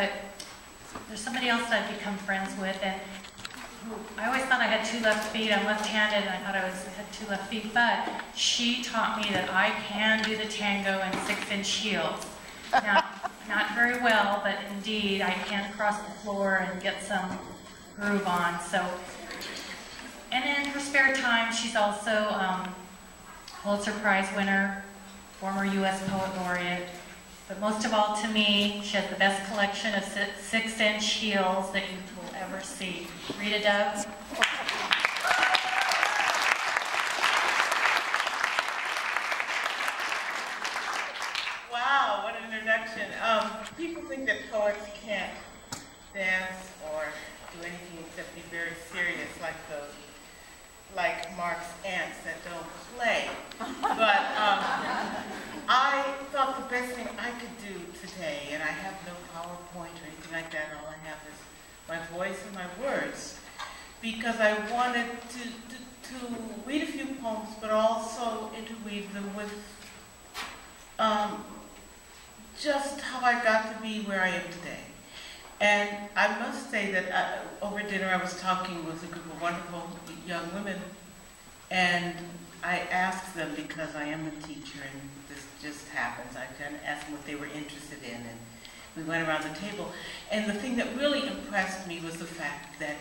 but there's somebody else that I've become friends with, and I always thought I had 2 left feet. I'm left-handed, and I thought I had 2 left feet, but she taught me that I can do the tango in 6-inch heels. Now, not very well, but indeed, I can cross the floor and get some groove on. So, and in her spare time, she's also Pulitzer Prize winner, former U.S. Poet Laureate. But most of all, to me, she has the best collection of 6-inch heels that you will ever see. Rita Dove. Wow, what an introduction. People think that poets can't dance or do anything except be very serious, like Mark's aunts that don't play. But I thought the best thing I could do today, and I have no PowerPoint or anything like that, all I have is my voice and my words, because I wanted to read a few poems, but also interweave them with just how I got to be where I am today. And I must say that over dinner I was talking with a group of wonderful young women, and I asked them, because I am a teacher and this just happens, I kind of asked them what they were interested in, and we went around the table. And the thing that really impressed me was the fact that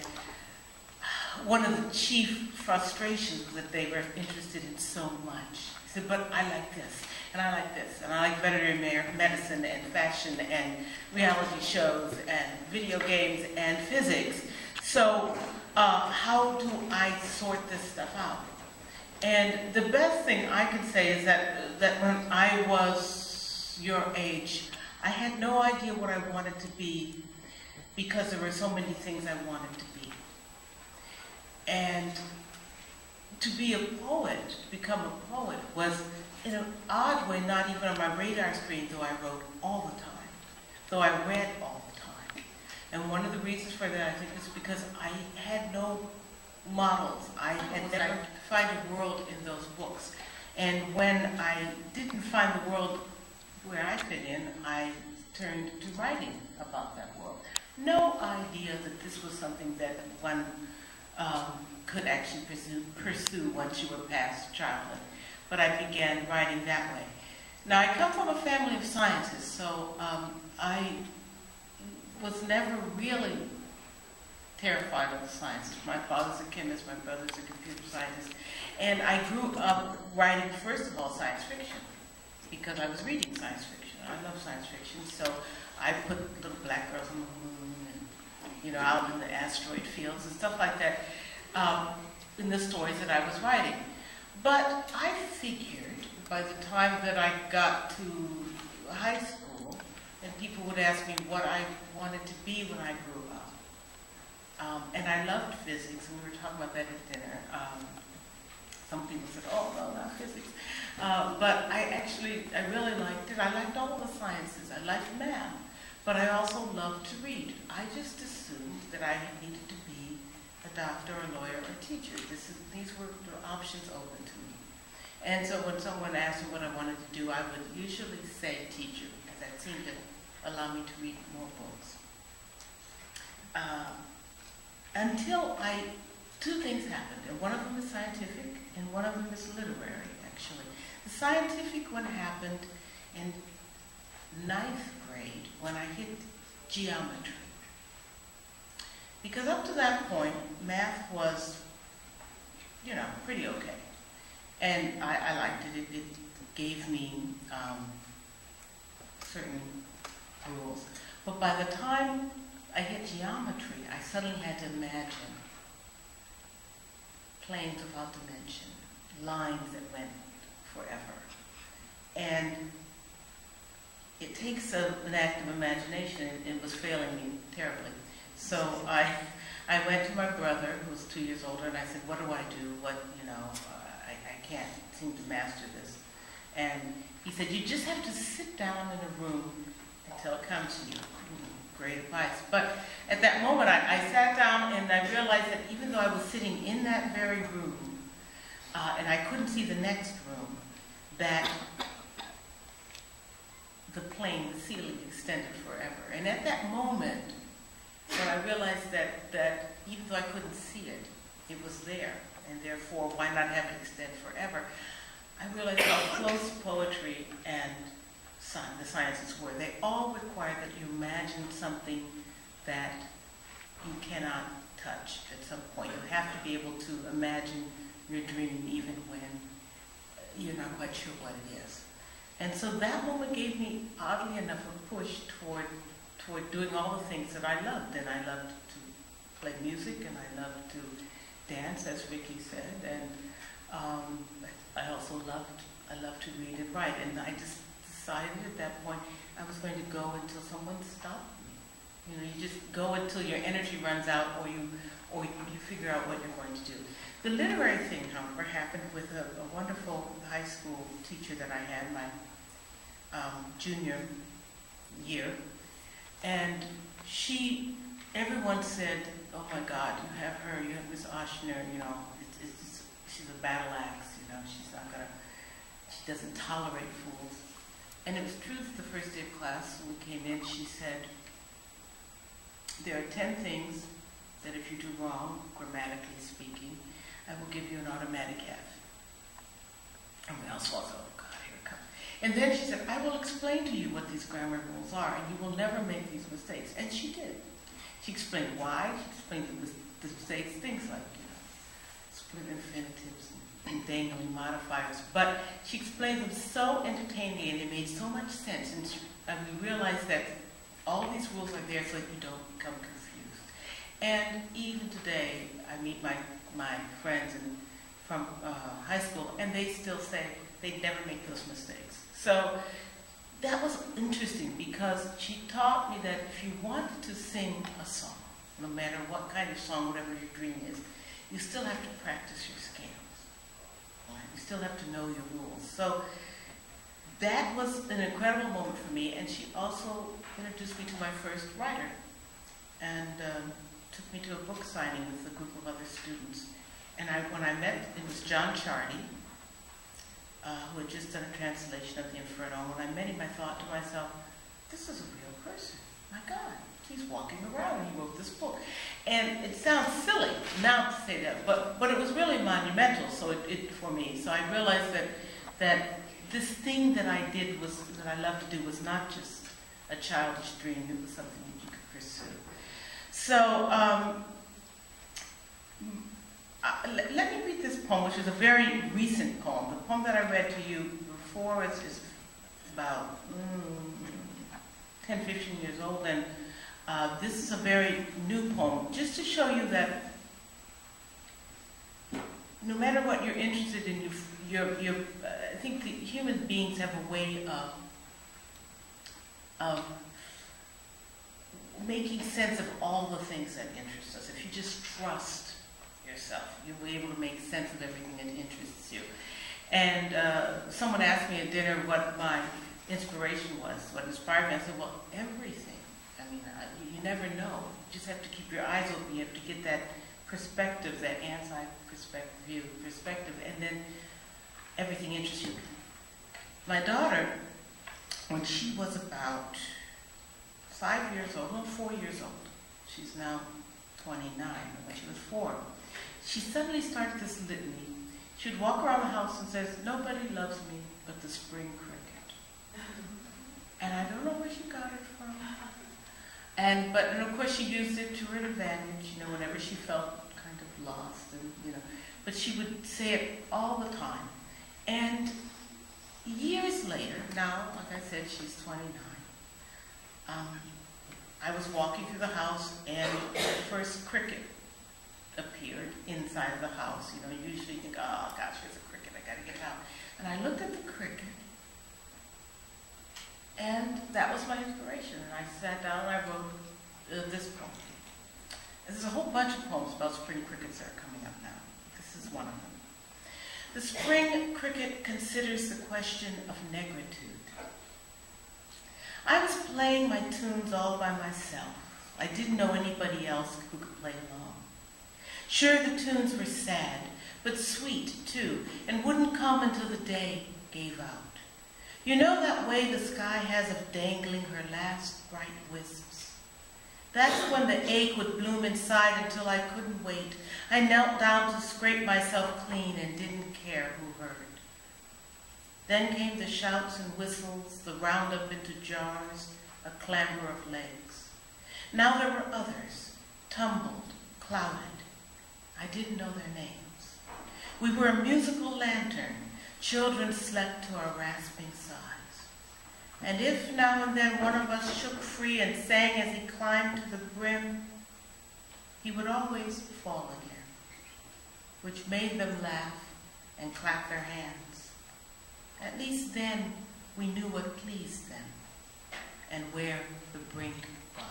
one of the chief frustrations was that they were interested in so much. They said, but I like this, and I like this, and I like veterinary medicine and fashion and reality shows and video games and physics. So how do I sort this stuff out? And the best thing I could say is that when I was your age, I had no idea what I wanted to be, because there were so many things I wanted to be. And to be a poet, to become a poet, was in an odd way not even on my radar screen, though I wrote all the time, though I read all the time. And one of the reasons for that, I think, is because I had no models. I had never found a world in those books. And when I didn't find the world where I fit in, I turned to writing about that world. No idea that this was something that one could actually pursue once you were past childhood. But I began writing that way. Now, I come from a family of scientists, so I was never really terrified of the sciences. My father's a chemist, my brother's a computer scientist, and I grew up writing, first of all, science fiction, because I was reading science fiction. I love science fiction, so I put little black girls on the moon and, you know, out in the asteroid fields and stuff like that in the stories that I was writing. But I figured by the time that I got to high school, and people would ask me what I wanted to be when I grew up. And I loved physics, and we were talking about that at dinner. Some people said, oh, no, not physics. But I really liked it. I liked all of the sciences. I liked math. But I also loved to read. I just assumed that I needed to be a doctor, a lawyer, or a teacher. These were the options open to me. And so when someone asked me what I wanted to do, I would usually say teacher, because that seemed to allow me to read more books. Until two things happened, and one of them is scientific, and one of them is literary, actually. The scientific one happened in 9th grade when I hit geometry. Because up to that point, math was, you know, pretty okay. And I liked it. It gave me certain rules. But by the time I hit geometry, I suddenly had to imagine planes without dimension, lines that went forever. And it takes an active imagination, and it was failing me terribly. So I went to my brother, who was 2 years older, and I said, what do I do? I can't seem to master this. And he said, you just have to sit down in a room until it comes to you. Great advice. But at that moment, I sat down and I realized that even though I was sitting in that very room, and I couldn't see the next room, that the plane, the ceiling extended forever. And at that moment, when I realized that even though I couldn't see it, it was there, and therefore, why not have it extend forever? I realized how close poetry and the sciences were. They all require that you imagine something that you cannot touch at some point. You have to be able to imagine your dream even when you're not quite sure what it is. And so that moment gave me, oddly enough, a push toward doing all the things that I loved. And I loved to play music, and I loved to dance, as Ricky said, and I also loved to read and write. And I just decided at that point I was going to go until someone stopped me. You know, you just go until your energy runs out, or you figure out what you're going to do. The literary thing, however, happened with a wonderful high school teacher that I had my junior year, and everyone said, "Oh my God, you have her, you have Miss Oshner, you know, she's a battle axe, you know, she doesn't tolerate fools." And it was true that the first day of class, when we came in, she said, "There are 10 things that if you do wrong, grammatically speaking, I will give you an automatic F." And we all saw, "Oh God, here it comes." And then she said, "I will explain to you what these grammar rules are, and you will never make these mistakes." And she did. She explained why. She explained the mistakes, things like, you know, split infinitives and dangling modifiers. But she explained them so entertainingly, and it made so much sense. And we realized that all these rules are there so that you don't become confused. And even today, I meet my friends from high school, and they still say they never make those mistakes. So that was interesting, because she taught me that if you want to sing a song, no matter what kind of song, whatever your dream is, you still have to practice your scales. Right? You still have to know your rules. So that was an incredible moment for me, and she also introduced me to my first writer, and took me to a book signing with a group of other students. And when I met, it was John Charney, who had just done a translation of the Inferno. When I met him, I thought to myself, this is a real person. My God, he's walking around, and he wrote this book. And it sounds silly now to say that, but it was really monumental. So for me. So I realized that this thing that I did that I loved to do was not just a childish dream. It was something that you could pursue. So let me read this poem, which is a very recent poem. The poem that I read to you before is about 10, 15 years old, and this is a very new poem, just to show you that no matter what you're interested in, I think the human beings have a way of making sense of all the things that interest us. If you just trust yourself, you'll be able to make sense of everything that interests you. And someone asked me at dinner what my inspiration was, what inspired me. I said, well, everything. I mean, you never know. You just have to keep your eyes open. You have to get that perspective, that perspective, and then everything interests you. My daughter, when she was about 5 years old, no, 4 years old, she's now 29, but when she was 4, she suddenly started this litany. She would walk around the house and says, "Nobody loves me but the spring cricket." And I don't know where she got it from. And of course she used it to her advantage, you know, whenever she felt kind of lost, and you know. But she would say it all the time. And years later, now, like I said, she's 29. I was walking through the house, and the first cricket appeared inside of the house. You know, you usually think, oh gosh, there's a cricket, I gotta get it out. And I looked at the cricket, and that was my inspiration. And I sat down and I wrote this poem. And there's a whole bunch of poems about spring crickets that are coming up now. This is one of them. The spring cricket considers the question of negritude. I was playing my tunes all by myself. I didn't know anybody else who could play along. Sure, the tunes were sad, but sweet too, and wouldn't come until the day gave out. You know that way the sky has of dangling her last bright wisps? That's when the ache would bloom inside until I couldn't wait. I knelt down to scrape myself clean and didn't care who heard. Then came the shouts and whistles, the roundup into jars, a clamber of legs. Now there were others, tumbled, clouded. I didn't know their names. We were a musical lantern. Children slept to our rasping sighs. And if now and then one of us shook free and sang as he climbed to the brim, he would always fall again, which made them laugh and clap their hands. At least then we knew what pleased them and where the brink was.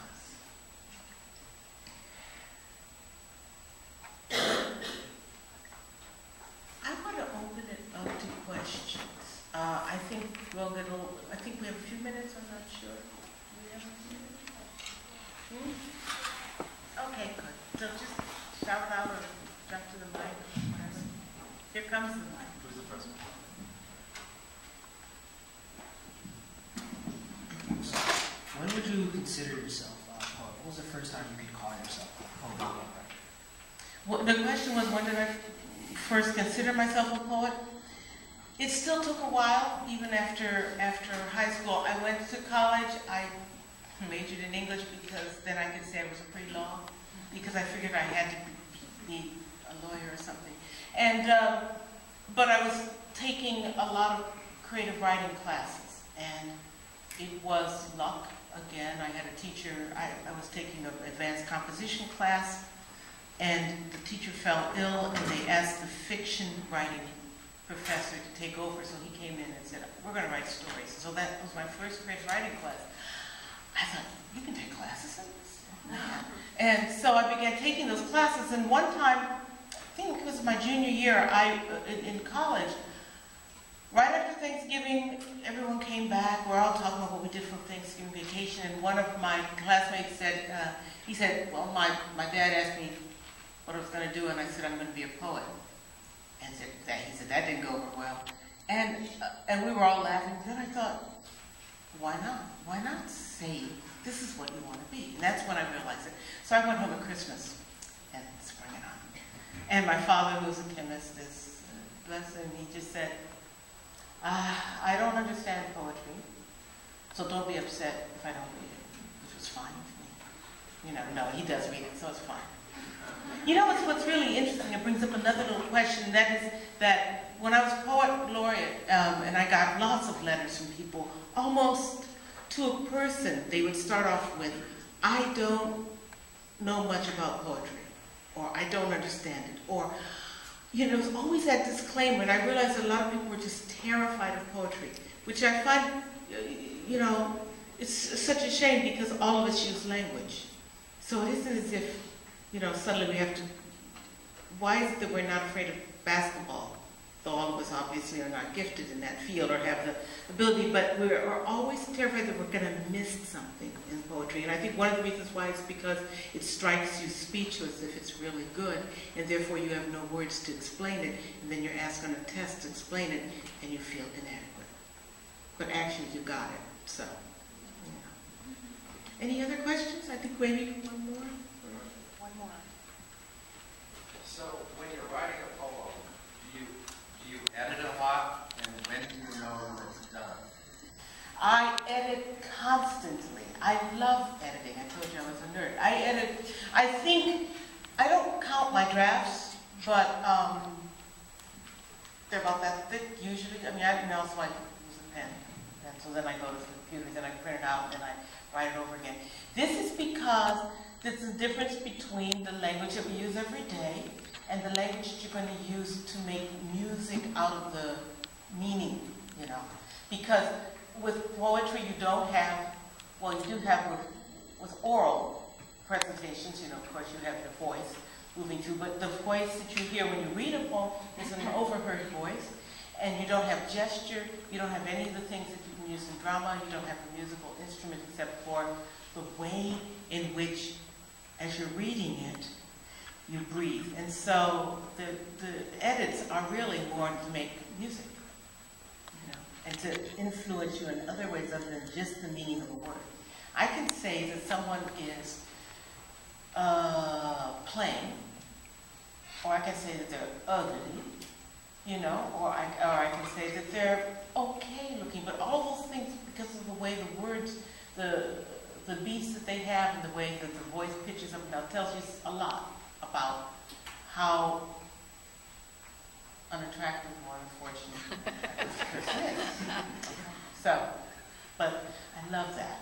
I want to open it up to questions. I think we have a few minutes, I'm not sure. Do we have a few minutes? Okay, good. So just shout it out or jump to the mic or whatever. Here comes the mic. Who's the first one? When would you consider yourself a poet? What was the first time you could call yourself a poet? Well, the question was, when did I first consider myself a poet? It still took a while, even after high school. I went to college. I majored in English because then I could say I was a pre-law, because I figured I had to be a lawyer or something. And but I was taking a lot of creative writing classes, and it was luck again. I had a teacher. I was taking an advanced composition class, and the teacher fell ill, and they asked the fiction writing professor to take over. So he came in and said, "We're going to write stories." So that was my first creative writing class. I thought, you can take classes in this? Yeah. And so I began taking those classes, and one time, I think it was my junior year, in college, right after Thanksgiving, everyone came back. We're all talking about what we did for Thanksgiving vacation, and one of my classmates said, he said, well, my dad asked me what I was going to do, and I said, I'm going to be a poet. And he said, that didn't go over well. And we were all laughing. Then I thought, why not? Why not say, this is what you want to be? And that's when I realized it. So I went home at Christmas and sprung it on. And my father, who's a chemist, is, bless him, he just said, I don't understand poetry, so don't be upset if I don't read it, which was fine with me. You know, no, he does read it, so it's fine. You know what's really interesting? It brings up another little question. That is that when I was poet laureate, and I got lots of letters from people, almost to a person, they would start off with, I don't know much about poetry, or I don't understand it, or, you know, there's always that disclaimer, and I realized a lot of people were just terrified of poetry, which I find, you know, it's such a shame because all of us use language. So it isn't as if, you know, suddenly we have to, why is it that we're not afraid of basketball? Though all of us obviously are not gifted in that field or have the ability, but we're always terrified that we're going to miss something in poetry. And I think one of the reasons why is because it strikes you speechless if it's really good, and therefore you have no words to explain it, and then you're asked on a test to explain it, and you feel inadequate. But actually you got it, so, you know. Any other questions? I think maybe one more. So when you're writing a poem, do you edit a lot, and when do you know when it's done? I edit constantly. I love editing. I told you I was a nerd. I edit, I think, I don't count my drafts, but they're about that thick usually. I mean, I can also use a pen. And so then I go to the computer, then I print it out, and I write it over again. This is because there's a difference between the language that we use every day and the language that you're going to use to make music out of the meaning, you know. Because with poetry you don't have, well, you do have with oral presentations, you know, of course you have your voice moving through, but the voice that you hear when you read a poem is an overheard voice, and you don't have gesture, you don't have any of the things that you can use in drama, you don't have a musical instrument except for the way in which, as you're reading it, you breathe. And so the edits are really more to make music, you know. and to influence you in other ways other than just the meaning of a word. I can say that someone is plain, or I can say that they're ugly, you know, or I can say that they're okay looking, but all those things, because of the way the words, the beats that they have and the way that the voice pitches up and down tells you a lot about how unattractive or unfortunate this person is. So, but I love that.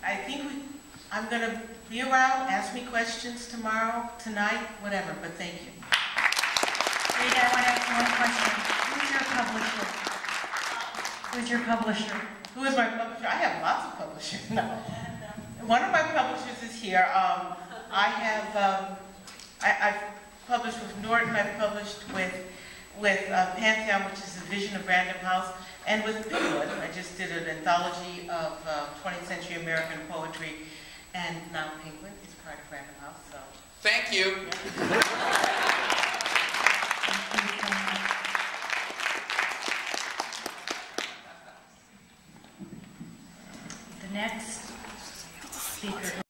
I think I'm going to be around, ask me questions tomorrow, tonight, whatever, but thank you. Rita, I want to ask one question. Who's your publisher? Who's your publisher? Who is my publisher? I have lots of publishers. No. One of my publishers is here. I have, I've published with Norton, I've published with Pantheon, which is a vision of Random House, and with Bigwood. I just did an anthology of 20th century American poetry, and now Penguin is part of Random House. So. Thank you. The next speaker.